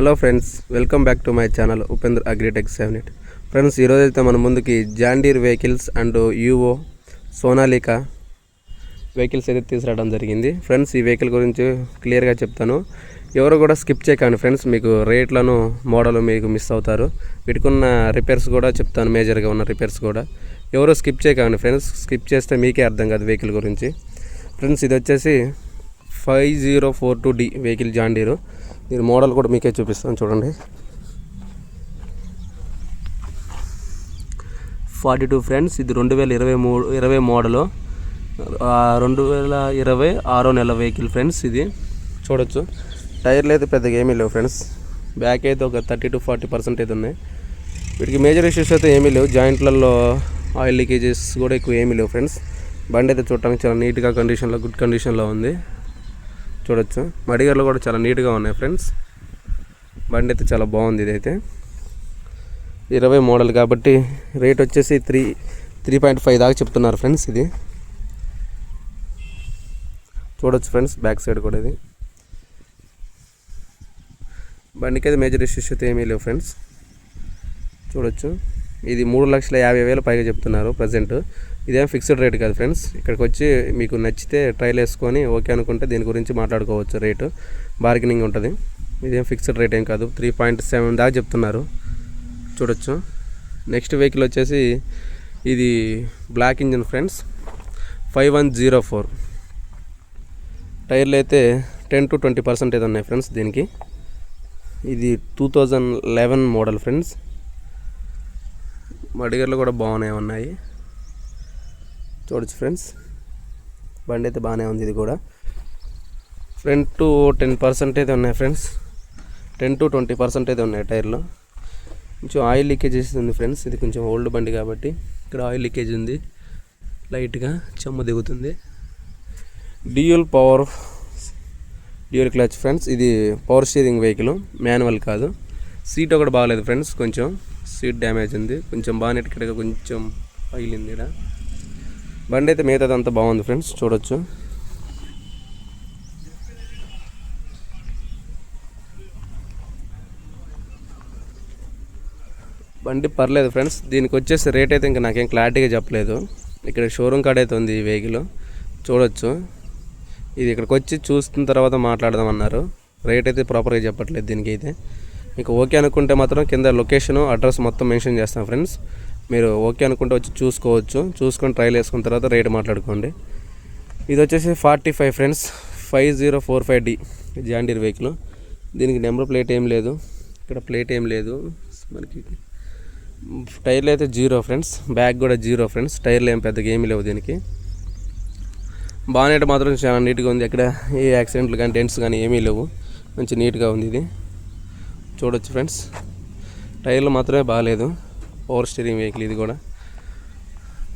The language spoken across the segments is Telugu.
Hello friends, welcome back to my channel Upendra agritech 7 friends. ఈరోజు అయితే మన ముందుకి John Deere vehicles and Yuvo Sonalika vehicles అయితే తీసుకురావడం జరిగింది. ఫ్రెండ్స్, ఈ వెహికల్ గురించి క్లియర్గా చెప్తాను, ఎవరు కూడా స్కిప్ చేయకండి ఫ్రెండ్స్. మీకు రేట్లను మోడల్ మీకు మిస్ అవుతారు. వీటికున్న రిపేర్స్ కూడా చెప్తాను, మేజర్గా ఉన్న రిపేర్స్ కూడా. ఎవరు స్కిప్ చేయకండి ఫ్రెండ్స్, స్కిప్ చేస్తే మీకే అర్థం కాదు వెహికల్ గురించి. ఫ్రెండ్స్, ఇది వచ్చేసి 5042D వెహికల్ జాన్ డీరు. దీని మోడల్ కూడా మీకే చూపిస్తాను చూడండి. 42 ఫ్రెండ్స్, ఇది 2020 మోడలు, 2020 6వ నెల వెహికల్ ఫ్రెండ్స్. ఇది చూడొచ్చు. టైర్లు అయితే పెద్దగా ఏమీ లేవు ఫ్రెండ్స్. బ్యాక్ అయితే ఒక 30 to 40% అయితే ఉన్నాయి. వీటికి మేజర్ ఇష్యూస్ అయితే ఏమీ లేవు. జాయింట్లలో ఆయిల్ లీకేజెస్ కూడా ఎక్కువ ఏమీ లేవు ఫ్రెండ్స్. బండి అయితే చూడటానికి చాలా నీట్గా కండిషన్లో, గుడ్ కండిషన్లో ఉంది. చూడొచ్చు. మడిగర్లు కూడా చాలా నీట్గా ఉన్నాయి ఫ్రెండ్స్. బండి అయితే చాలా బాగుంది. ఇదైతే 20 మోడల్ కాబట్టి రేట్ వచ్చేసి 3.5 దాకా చెప్తున్నారు ఫ్రెండ్స్. ఇది చూడొచ్చు ఫ్రెండ్స్. బ్యాక్ సైడ్ కూడా ఇది బండికి అయితే మేజర్ ఇష్యూస్ అయితే ఏమీ లేవు ఫ్రెండ్స్. చూడొచ్చు. ఇది 3,50,000 పైగా చెప్తున్నారు ప్రజెంట్. ఇదేం ఫిక్స్డ్ రేట్ కాదు ఫ్రెండ్స్. ఇక్కడికి వచ్చి మీకు నచ్చితే ట్రైల్ వేసుకొని ఓకే అనుకుంటే దీని గురించి మాట్లాడుకోవచ్చు. రేటు బార్గెనింగ్ ఉంటుంది. ఇదేం ఫిక్స్డ్ రేట్ ఏం కాదు. 3.7 దాకా చెప్తున్నారు. చూడొచ్చు. నెక్స్ట్ వెహికల్ వచ్చేసి ఇది బ్లాక్ ఇంజిన్ ఫ్రెండ్స్, 5104. టైర్లు అయితే 10 to 20% అయితే ఉన్నాయి ఫ్రెండ్స్ దీనికి. ఇది 2011 మోడల్ ఫ్రెండ్స్. మడిగర్లు కూడా బాగానే ఉన్నాయి. చూడొచ్చు ఫ్రెండ్స్. బండి అయితే బాగానే ఉంది. ఇది కూడా ఫ్రంట్ టు 10% అయితే ఉన్నాయి ఫ్రెండ్స్. 10 to 20% అయితే ఉన్నాయి టైర్లో. కొంచెం ఆయిల్ లీకేజ్ ఉంది ఫ్రెండ్స్. ఇది కొంచెం ఓల్డ్ బండి కాబట్టి ఇక్కడ ఆయిల్ లీకేజ్ ఉంది. లైట్గా చెమ్మ దిగుతుంది. Dual clutch friends. ఇది పవర్ స్టీరింగ్ వెహికల్, మాన్యువల్ కాదు. సీట్ ఒకటి బాగలేదు ఫ్రెండ్స్. కొంచెం సీట్ డ్యామేజ్ ఉంది. కొంచెం బాగా ఇక్కడ కొంచెం పగిలింది. ఇక్కడ బండి అయితే మిగతాదంతా బాగుంది ఫ్రెండ్స్. చూడొచ్చు. బండి పర్లేదు ఫ్రెండ్స్. దీనికి వచ్చేసి రేట్ అయితే ఇంకా నాకేం క్లారిటీగా చెప్పలేదు. ఇక్కడ షోరూమ్ కార్డ్ అయితే ఉంది ఈ వెహికల్. చూడొచ్చు. ఇది ఇక్కడికి వచ్చి చూస్తున్న తర్వాత మాట్లాడదామన్నారు. రేట్ అయితే ప్రాపర్గా చెప్పట్లేదు దీనికి అయితే. మీకు ఓకే అనుకుంటే మాత్రం కింద లొకేషను, అడ్రస్ మొత్తం మెన్షన్ చేస్తాం ఫ్రెండ్స్. మీరు ఓకే అనుకుంటే వచ్చి చూసుకోవచ్చు. చూసుకొని ట్రైల్ వేసుకున్న తర్వాత రేట్ మాట్లాడుకోండి. ఇది వచ్చేసి 45 friends, 5045D John Deere vehicle. దీనికి నెంబర్ ప్లేట్ ఏం లేదు, ఇక్కడ ప్లేట్ ఏం లేదు మనకి. టైర్లు అయితే 0 ఫ్రెండ్స్. బ్యాక్ కూడా 0 ఫ్రెండ్స్. టైర్లు ఏం పెద్దగా ఏమీ లేవు దీనికి. బానెట్ మాత్రం చాలా నీట్గా ఉంది. ఎక్కడ ఏ యాక్సిడెంట్లు కానీ డెంట్స్ కానీ ఏమీ లేవు. మంచి నీట్గా ఉంది ఇది. చూడొచ్చు ఫ్రెండ్స్. టైర్లు మాత్రమే బాగాలేదు. పవర్ స్టీరింగ్ వెహికల్ ఇది కూడా.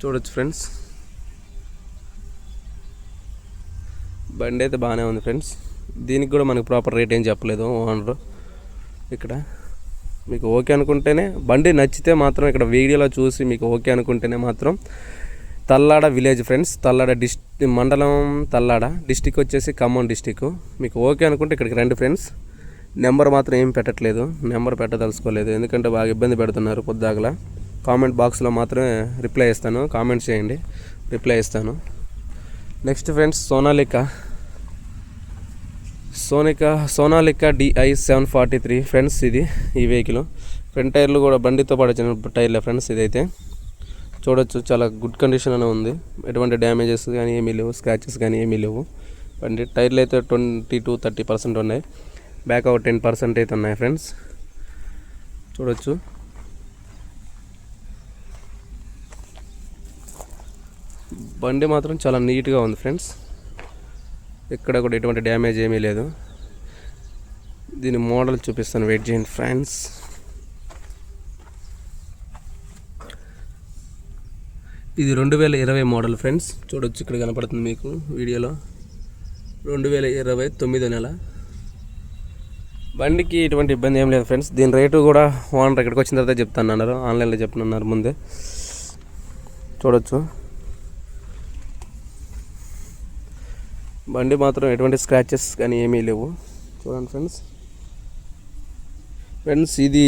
చూడొచ్చు ఫ్రెండ్స్. బండి అయితే బాగానే ఉంది ఫ్రెండ్స్. దీనికి కూడా మనకు ప్రాపర్ రేట్ ఏం చెప్పలేదు ఓనర్. ఇక్కడ మీకు ఓకే అనుకుంటేనే, బండి నచ్చితే మాత్రం ఇక్కడ వీడియోలో చూసి మీకు ఓకే అనుకుంటేనే మాత్రం తల్లాడ విలేజ్ ఫ్రెండ్స్. తల్లాడ మండలం తల్లాడ, డిస్టిక్ వచ్చేసి ఖమ్మం డిస్టిక్. మీకు ఓకే అనుకుంటే ఇక్కడికి రండి ఫ్రెండ్స్. నెంబర్ మాత్రం ఏం పెట్టట్లేదు, నెంబర్ పెట్టదలుచుకోలేదు. ఎందుకంటే బాగా ఇబ్బంది పెడుతున్నారు పొద్దాగల. కామెంట్ బాక్స్లో మాత్రమే రిప్లై ఇస్తాను. కామెంట్స్ చేయండి, రిప్లై ఇస్తాను. Next friends, Sonalika DI 743 friends. ఇది ఈ వెహికల్. ఫ్రంట్ టైర్లు కూడా బండితో పాటు వచ్చిన టైర్లే ఫ్రెండ్స్. ఇదైతే చూడొచ్చు. చాలా గుడ్ కండిషన్లోనే ఉంది. ఎటువంటి డ్యామేజెస్ కానీ ఏమీ లేవు, స్క్రాచెస్ కానీ ఏమీ లేవు. బండి టైర్లు అయితే 20 to 30% ఉన్నాయి. బ్యాక్ ఒక 10% అయితే ఉన్నాయి ఫ్రెండ్స్. చూడొచ్చు. బండి మాత్రం చాలా నీట్గా ఉంది ఫ్రెండ్స్. ఎక్కడ కూడా ఎటువంటి డ్యామేజ్ ఏమీ లేదు. దీని మోడల్ చూపిస్తాను, వెయిట్ చేయండి ఫ్రెండ్స్. ఇది 2020 మోడల్ ఫ్రెండ్స్. చూడొచ్చు, ఇక్కడ కనపడుతుంది మీకు వీడియోలో. 2020 9వ నెల. బండికి ఎటువంటి ఇబ్బంది ఏం లేదు ఫ్రెండ్స్. దీని రేటు కూడా ఓనర్ ఇక్కడికి వచ్చిన తర్వాత చెప్తాను అన్నారు, ఆన్లైన్లో చెప్తున్నారు ముందే. చూడొచ్చు. బండి మాత్రం ఎటువంటి స్క్రాచెస్ కానీ ఏమీ లేవు. చూడండి ఫ్రెండ్స్. ఫ్రెండ్స్ ఇది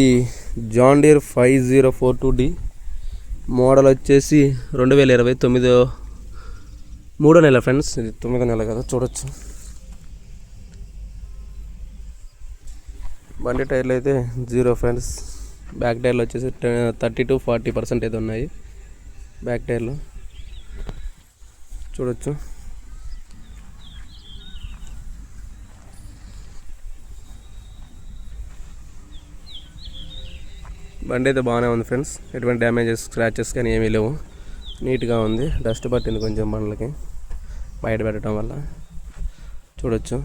జాన్ డీర్ 5042D మోడల్ వచ్చేసి 2029 3వ నెల ఫ్రెండ్స్. ఇది 9వ నెల కదా, చూడొచ్చు. బండి టైర్లు అయితే 0 ఫ్రెండ్స్. బ్యాక్ టైర్లు వచ్చేసి 30-40% అయితే ఉన్నాయి బ్యాక్ టైర్లు, చూడొచ్చు. బండి అయితే బాగానే ఉంది ఫ్రెండ్స్, ఎటువంటి డ్యామేజెస్ స్క్రాచెస్ కానీ ఏమీ లేవు, నీట్గా ఉంది. డస్ట్ పట్టింది కొంచెం బండ్లకి బయట పెట్టడం వల్ల, చూడొచ్చు.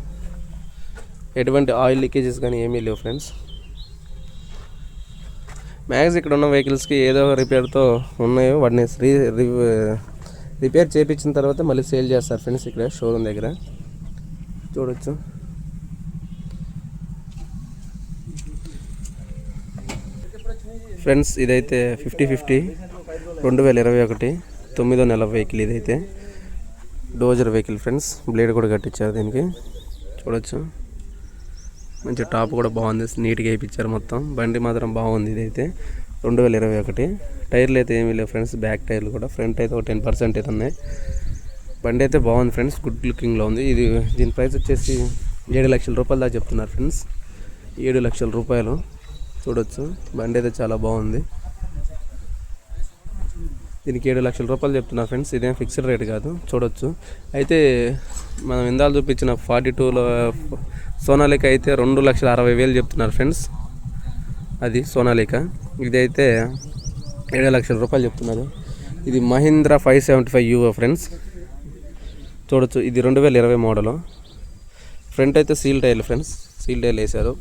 ఎటువంటి ఆయిల్ లీకేజెస్ కానీ ఏమీ లేవు ఫ్రెండ్స్. మ్యాక్స్ ఇక్కడ ఉన్న వెహికల్స్కి ఏదో రిపేర్తో ఉన్నాయో వాటిని రిపేర్ చేయించిన తర్వాత మళ్ళీ సేల్ చేస్తారు ఫ్రెండ్స్ ఇక్కడ షోరూమ్ దగ్గర, చూడొచ్చు. ఫ్రెండ్స్ ఇదైతే 50/50 2021 9వ నెల వెహికల్. ఇదైతే డోజర్ వెహికల్ ఫ్రెండ్స్, బ్లేడ్ కూడా కట్టించారు దీనికి, చూడొచ్చు. మంచి టాప్ కూడా బాగుంది, నీట్గా వేయించారు మొత్తం. బండి మాత్రం బాగుంది. ఇదైతే 2021. టైర్లు అయితే ఏమీ లేవు ఫ్రెండ్స్, బ్యాక్ టైర్లు కూడా. ఫ్రంట్ అయితే ఒక 10% అయితే ఉన్నాయి. బండి అయితే బాగుంది ఫ్రెండ్స్, గుడ్ లుకింగ్లో ఉంది. దీని ప్రైస్ వచ్చేసి 7 లక్షల రూపాయలు దాకా చెప్తున్నారు ఫ్రెండ్స్, 7 లక్షల రూపాయలు, చూడొచ్చు. బండి అయితే చాలా బాగుంది. దీనికి 7 లక్షల రూపాయలు చెప్తున్నారు ఫ్రెండ్స్, ఇదేం ఫిక్స్డ్ రేట్ కాదు, చూడొచ్చు. అయితే మనం ఇందాలు చూపించిన 42లో సోనాలిక అయితే 2,60,000 చెప్తున్నారు ఫ్రెండ్స్, అది సోనాలిక. ఇదైతే 7 లక్షల రూపాయలు చెప్తున్నారు. ఇది మహీంద్రా 575 ఫ్రెండ్స్, చూడొచ్చు. ఇది 2020 మోడలు. ఫ్రంట్ అయితే సీల్ టైర్లు ఫ్రెండ్స్, సీల్ టైర్లు వేశారు.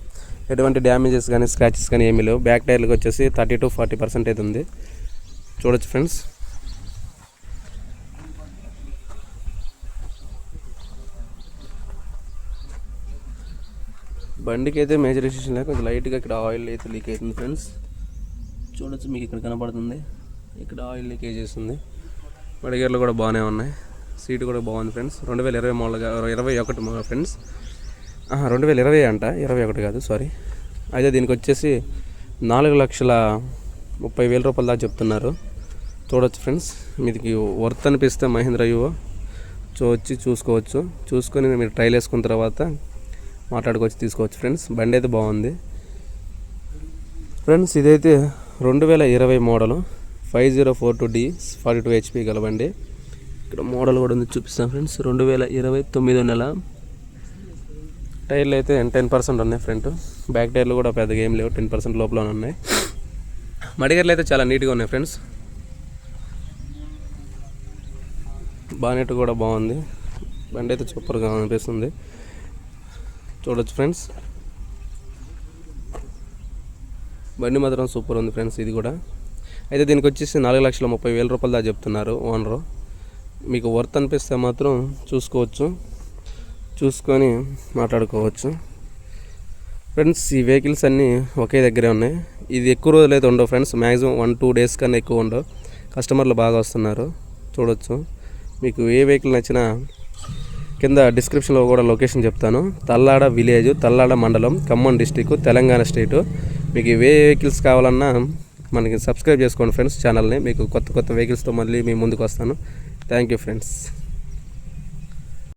ఎటువంటి డ్యామేజెస్ కానీ స్క్రాచెస్ కానీ ఏమీ లేవు. బ్యాక్ టైర్లకు వచ్చేసి 30-40% అయితే ఉంది, చూడొచ్చు ఫ్రెండ్స్. బండికి అయితే మేజర్ ఇష్యూస్ లేదు, కొంచెం లైట్గా ఇక్కడ ఆయిల్ అయితే లీక్ అవుతుంది ఫ్రెండ్స్, చూడొచ్చు. మీకు ఇక్కడ కనపడుతుంది, ఇక్కడ ఆయిల్ లీకేజ్ చేస్తుంది. మడిగేర్లు కూడా బాగానే ఉన్నాయి, సీట్ కూడా బాగుంది ఫ్రెండ్స్. 2020 మోడల్ 21 మోడల్ ఫ్రెండ్స్, 2020 అంట, 21 కాదు, సారీ. అయితే దీనికి వచ్చేసి 4,30,000 రూపాయలు దాకా చెప్తున్నారు, చూడొచ్చు ఫ్రెండ్స్. మీకు వర్త్ అనిపిస్తే మహీంద్రా యువో వచ్చి చూసుకోవచ్చు. చూసుకొని మీరు ట్రైల్ వేసుకున్న తర్వాత మాట్లాడుకోవచ్చు, తీసుకోవచ్చు ఫ్రెండ్స్. బండి అయితే బాగుంది ఫ్రెండ్స్. ఇదైతే 2020 మోడలు 5042D 42 HP గల బండి. ఇక్కడ మోడల్ కూడా ఉంది, చూపిస్తాను ఫ్రెండ్స్. 2020 9వ నెల. టైర్లు అయితే 10% ఉన్నాయి ఫ్రంట్. బ్యాక్ టైర్లు కూడా పెద్దగా ఏం లేవు, 10% లోపల ఉన్నాయి. మడిగర్లు అయితే చాలా నీట్గా ఉన్నాయి ఫ్రెండ్స్. బానెట్ కూడా బాగుంది. బండి అయితే సూపర్గా అనిపిస్తుంది, చూడొచ్చు ఫ్రెండ్స్. బండి మాత్రం సూపర్ ఉంది ఫ్రెండ్స్ ఇది కూడా. అయితే దీనికి వచ్చేసి 4,30,000 రూపాయలు దాకా చెప్తున్నారు ఓనరు. మీకు వర్త్ అనిపిస్తే మాత్రం చూసుకోవచ్చు, చూసుకొని మాట్లాడుకోవచ్చు ఫ్రెండ్స్. ఈ వెహికల్స్ అన్నీ ఒకే దగ్గరే ఉన్నాయి. ఇది ఎక్కువ రోజులు అయితే ఉండవు ఫ్రెండ్స్, మ్యాక్సిమం 1-2 డేస్ కన్నా ఎక్కువ ఉండవు. కస్టమర్లు బాగా వస్తున్నారు, చూడొచ్చు. మీకు ఏ వెహికల్ నచ్చినా కింద డిస్క్రిప్షన్లో కూడా లొకేషన్ చెప్తాను. తల్లాడ విలేజ్, తల్లాడ మండలం, ఖమ్మం డిస్టిక్, తెలంగాణ స్టేటు. మీకు ఏ వెహికల్స్ కావాలన్నా మనకి సబ్స్క్రైబ్ చేసుకోండి ఫ్రెండ్స్ ఛానల్ని. మీకు కొత్త కొత్త వెహికల్స్తో మళ్ళీ మీ ముందుకు వస్తాను. Thank you friends.